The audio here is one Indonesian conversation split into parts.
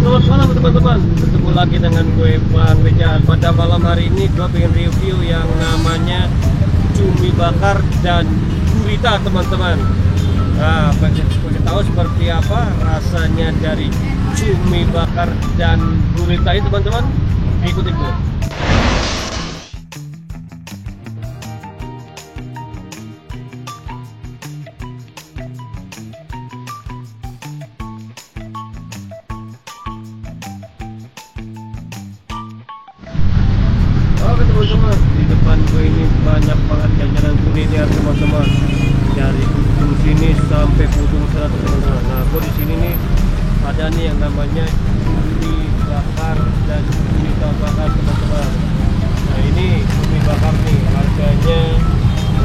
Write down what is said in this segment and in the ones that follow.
Selamat malam teman-teman, bertemu lagi dengan gue Bang Rizal. Pada malam hari ini gue pengen review yang namanya cumi bakar dan gurita teman-teman. Nah, pengen tahu seperti apa rasanya dari cumi bakar dan gurita ini teman-teman. Ikutin gue. Oke teman-teman, di depan gue ini banyak banget jajanan kuliner teman-teman, dari ujung sini sampai ujung sana teman-teman. Nah, gue di sini nih ada nih yang namanya cumi bakar dan gurita bakar teman-teman. Nah, ini cumi bakar nih harganya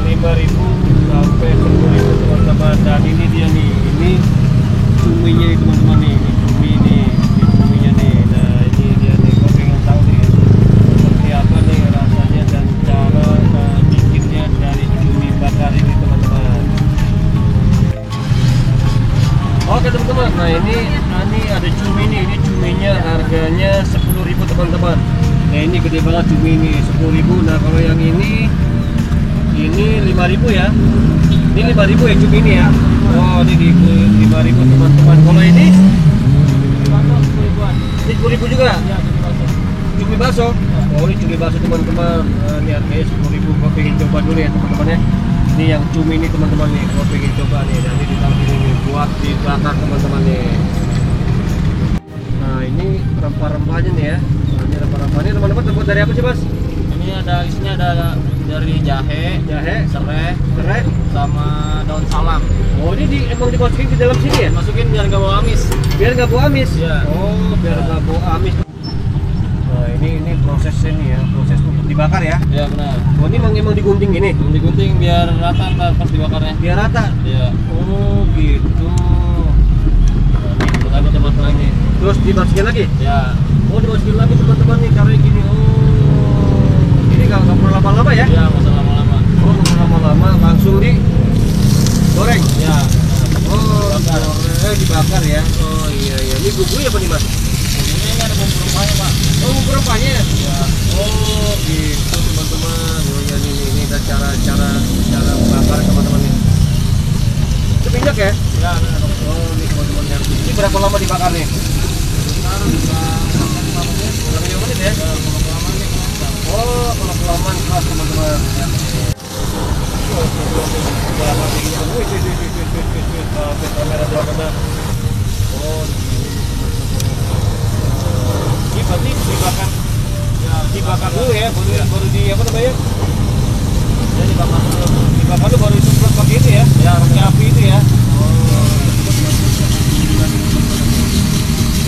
5.000 sampai 10.000 teman-teman. Dan ini dia nih, ini cuminya nih teman-teman nih, ini cumi nih, ini cuminya nih. Nah, ini dia nih, gue pengen tahu nih seperti apa nih rasanya dan cara bikinnya dari cumi bakar ini teman-teman. Oke teman-teman, nah ini ada cumi nih, ini cuminya harganya 10.000 teman-teman. Nah ini gede banget cumi ini 10.000. Nah kalau yang ini 5.000 ya. Ini 5.000 ya cumi ini ya. Oh ini di 5.000 teman-teman. Kalau ini 10.000 juga. Cumi baso. Oh ini cumi baso teman-teman. Nah, ini harganya 10.000. Gua pengen coba dulu ya teman-teman ya. Ini yang cumi ini teman-teman nih. Gua pengen coba nih. Nanti ditaruh sini nih buat dibakar teman-teman nih. Nah ini rempah-rempahnya nih ya. Nah, ini rempah-rempahnya teman-teman terbuat dari apa sih Mas? Ini isinya ada dari jahe, serai, sama daun salam. Oh ini emang dimasukin ke dalam sini ya? Masukin biar nggak bau amis. Biar nggak bau amis? Ya. Oh biar nggak bau amis. Nah ini prosesnya nih ya, proses untuk dibakar ya? Ya benar. Oh ini emang digunting gini? Digunting biar rata ntar pas dibakarnya. Biar rata? Ya. Oh gitu. Nah, ini teman-teman ini. Terus dimasukin lagi? Ya. Oh dimasukin lagi teman-teman nih, caranya gini. Oh ini nggak perlu lama-lama ya? Ya nggak usah lama-lama. Oh nggak perlu lama-lama, langsung digoreng? Ya. Oh Bakar. Dibakar ya? Oh iya. Ini bumbunya apa nih Mas? Ini ada bumbu rempahnya Pak. Oh bumbu rempahnya? Ya. Oh gitu teman-teman. Oh ya ini ada cara bakar teman-teman nih. Itu minyak ya? Ya benar. Oh ini teman-teman yang ini berapa lama dibakar nih? Sekarang bisa sampai 5 menit ya? Oh kalau kelamaan keras teman-teman. Kamera belakangnya. Oh ini berarti dibakar. Ya dibakar dulu ya, baru di apa namanya? Ya dibakar dulu. Dibakar dulu baru disemprot pakai itu ya? Ya Pakai api itu ya?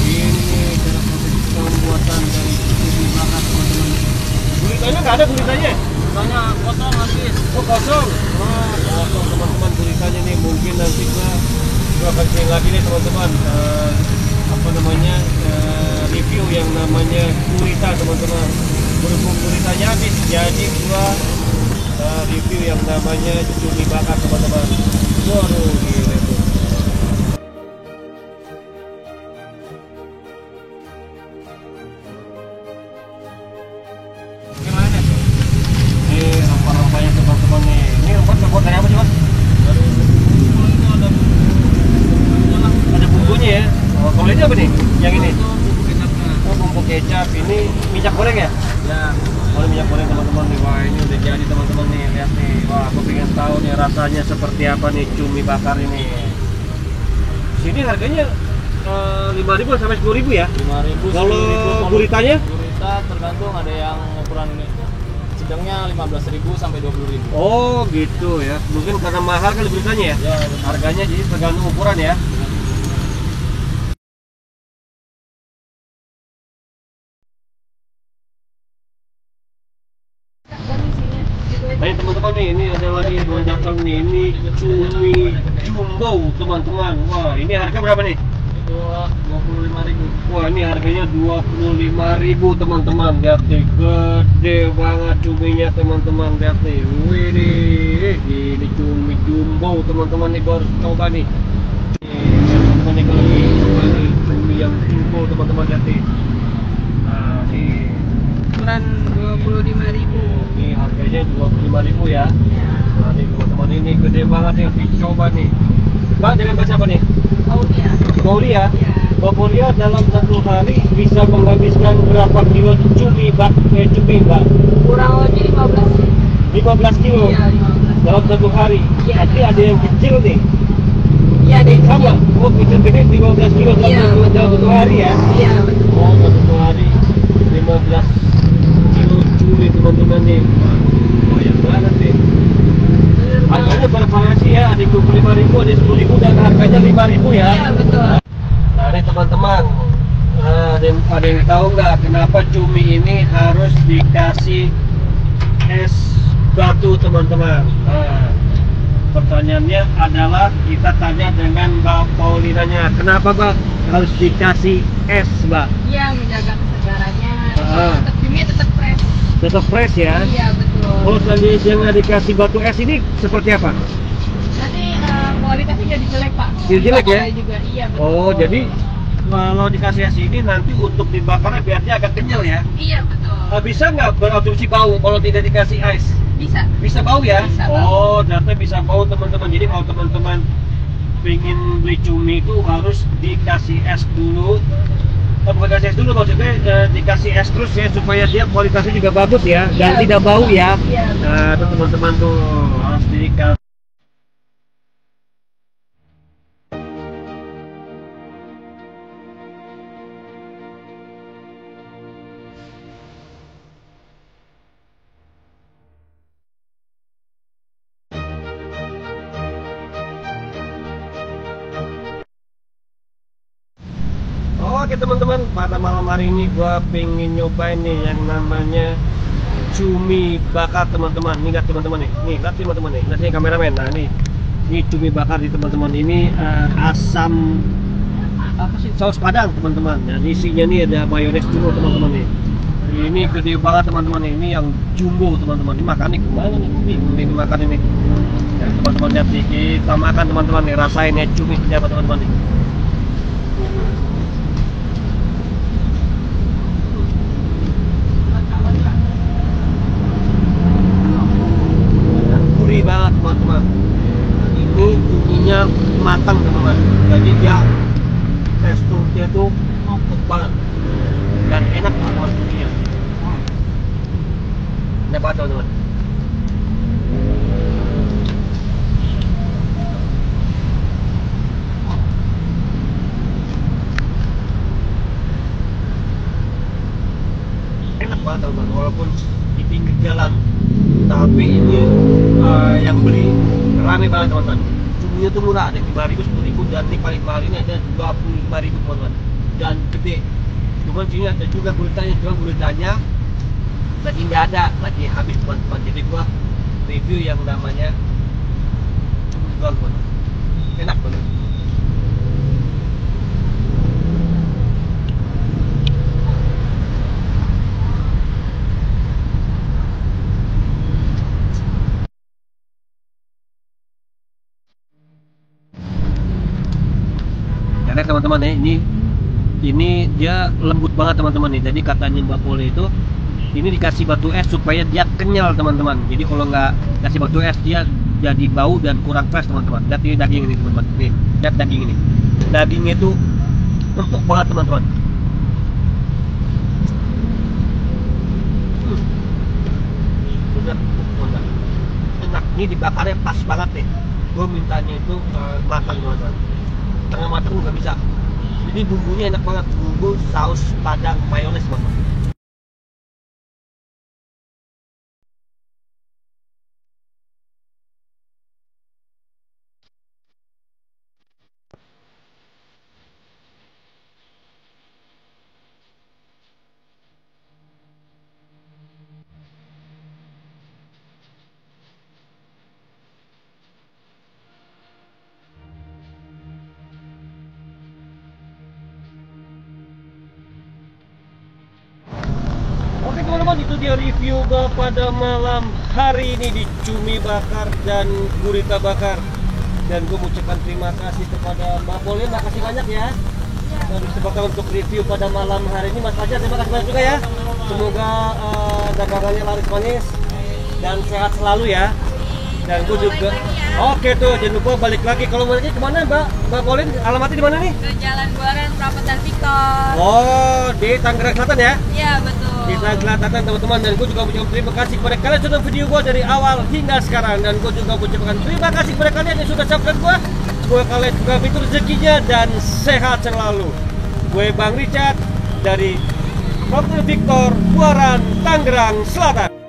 Ini cara proses pembuatan dari cumi bakar teman-teman. Guritanya nggak ada guritanya? Soalnya kosong habis. Oh kosong. Oh kosong teman-teman guritanya nih. Mungkin nanti gua akan sering lagi nih teman-teman. Apa namanya review yang namanya gurita teman-teman. Berhubung guritanya habis, jadi gua review yang namanya cumi bakar teman-teman. Waduh gila tuh. Gimana nih? Ini rempah-rempahnya teman-teman nih. Ini rempah terbuat dari apa sih Mas? Dari bumbu itu ada bumbu lah. Ada bumbunya ya. Oh, kalau ini apa nih? Yang ini? Itu bumbu kecapnya. Oh bumbu kecap. Ini minyak goreng ya? Ya. Oh minyak goreng teman-teman nih. Wah ini udah jadi teman-teman nih. Lihat nih. Wah aku pengen tahu nih rasanya seperti apa nih cumi bakar ini. Sini harganya 5.000 sampai 10.000 ya? 5.000. Kalau 10.000. guritanya? Gurita tergantung, ada yang ukuran sedangnya 15.000 sampai 20.000. Oh gitu ya. Mungkin karena mahal kali guritanya ya? Ya, benar. Harganya jadi tergantung ukuran ya. Nah teman-teman nih, ini ada lagi dua datang nih, ini cumi jumbo teman-teman. Wah ini harga berapa nih? Itu 25.000. Wah ini harganya 25.000 teman-teman. Lihat nih, gede banget cuminya teman-teman. Lihat nih, wih ini cumi jumbo teman-teman nih, baru coba nih. Teman-teman nih kalau ini coba nih cumi yang jumbo teman-teman lihat nih. Nah nih, Ukuran 25.000. ini harganya 25.000 ya. Nah nih teman-teman, ini gede banget nih, dicoba nih. Mbak dengan bahasa apa nih? Aulia. Gaulia. Ya. Gaulia dalam satu hari bisa menghabiskan berapa kilo cumi mbak? Kurang lebih 15 kilo Iya, 15. dalam satu hari. Iya. Tapi ada yang kecil nih. Iya, ada yang Sama, kecil. oh kecil-kecil 15 kilo Iya, dalam satu hari ya. Iya, betul. Oh, satu hari 15 kilo cumi teman-teman nih. Wah, banyak banget nih. Harganya bervariasi ya, ada 25.000, ada 10.000 dan harganya 5.000 ya. Iya, betul. Nah ini teman-teman, ada yang tahu nggak kenapa cumi ini harus dikasih es batu teman-teman? Nah, pertanyaannya adalah kita tanya dengan Mbak Paulinanya, kenapa Mbak harus dikasih es Mbak? Iya, menjaga kesegarannya. Ah. Tetap cumi tetap fresh. Tetap fresh ya? Iya, betul. Oh, selanjutnya yang dikasih batu es ini seperti apa? Nanti kualitasnya jadi jelek, Pak. Jadi jelek ya? Dibakarnya juga. Iya, betul. Oh, jadi kalau dikasih es ini nanti untuk dibakarnya biar dia agak kenyal ya? Iya, betul. Bisa nggak berasumsi bau kalau tidak dikasih es? Bisa. Bisa bau ya? Bisa bau. Oh, ternyata bisa bau teman-teman. Jadi kalau teman-teman pengen beli cumi itu harus dikasih es dulu. Bukan dikasih es dulu, maksudnya dikasih es terus ya supaya dia kualitasnya juga bagus ya dan Iya. tidak bau ya. Iya. Nah, itu teman-teman tuh harus dikasih. Oke teman-teman, pada malam hari ini gua pengen nyobain nih yang namanya cumi bakar teman-teman. Nih lihat teman-teman nih, lihat teman-teman nih, lihat nih kameramen. Nah ini cumi bakar di teman-teman. Ini asam apa sih, saus padang teman-teman. Dan isinya nih ada mayones dulu teman-teman nih. Ini gede banget teman-teman, ini yang jumbo teman-teman. Ini makan nih kemana nih? Ini makan ini. Ya, teman-teman lihat nih, kita makan teman-teman nih, rasain ya cumi siapa teman-teman nih. Gurih banget teman-teman. Ini cuminya matang teman-teman. Jadi dia teksturnya tuh empuk banget dan enak banget cuminya. Enak banget teman-teman. Enak banget teman-teman, walaupun di pinggir jalan, tapi ini yang beli rame banget teman-teman. Cuminya tuh murah, ada 5.000, 10.000, dan ini paling mahal ini ada 25.000 teman-teman, dan gede. Cuman sini ada juga guritanya, cuma guritanya lagi nggak ada, lagi habis teman-teman. Jadi gua review yang namanya cumi teman-teman, enak banget. Karena teman-teman ya, ini dia lembut banget teman-teman nih. Jadi katanya Mbak Pole itu ini dikasih batu es supaya dia kenyal teman-teman. Jadi kalau nggak kasih batu es dia jadi bau dan kurang fresh teman-teman. Lihat ini daging ini teman-teman. Nih, lihat daging ini. Dagingnya itu empuk banget teman-teman. Bener empuk teman-teman. Enak. Ini dibakarnya pas banget nih. Gue mintanya itu matang teman-teman. Tengah matang nggak bisa. Jadi bumbunya enak banget, bumbu saus padang mayones teman-teman. Oke teman-teman, itu dia review gua pada malam hari ini di cumi bakar dan gurita bakar. Dan gue mengucapkan terima kasih kepada Mbak Pole, makasih banyak ya. Iya, kesempatan untuk review pada malam hari ini. Mas Fajar, terima kasih banyak juga ya. Semoga dagangannya laris manis dan sehat selalu ya. Dan gue juga. Oke tuh, jangan lupa balik lagi. Kalau mau lagi kemana Mbak Pauline? Alamatnya di mana nih? Ke Jalan Buaran, Prapatan Victor. Oh, di Tangerang Selatan ya? Iya, betul. Di Tangerang Selatan teman-teman. Dan gue juga mengucapkan terima kasih kepada kalian yang sudah video gue dari awal hingga sekarang. Dan gue juga mengucapkan terima kasih kepada kalian yang sudah subscribe gue. Semoga kalian juga fitur rezekinya dan sehat selalu. Gue Bang Richard dari Prapatan Victor, Buaran, Tangerang Selatan.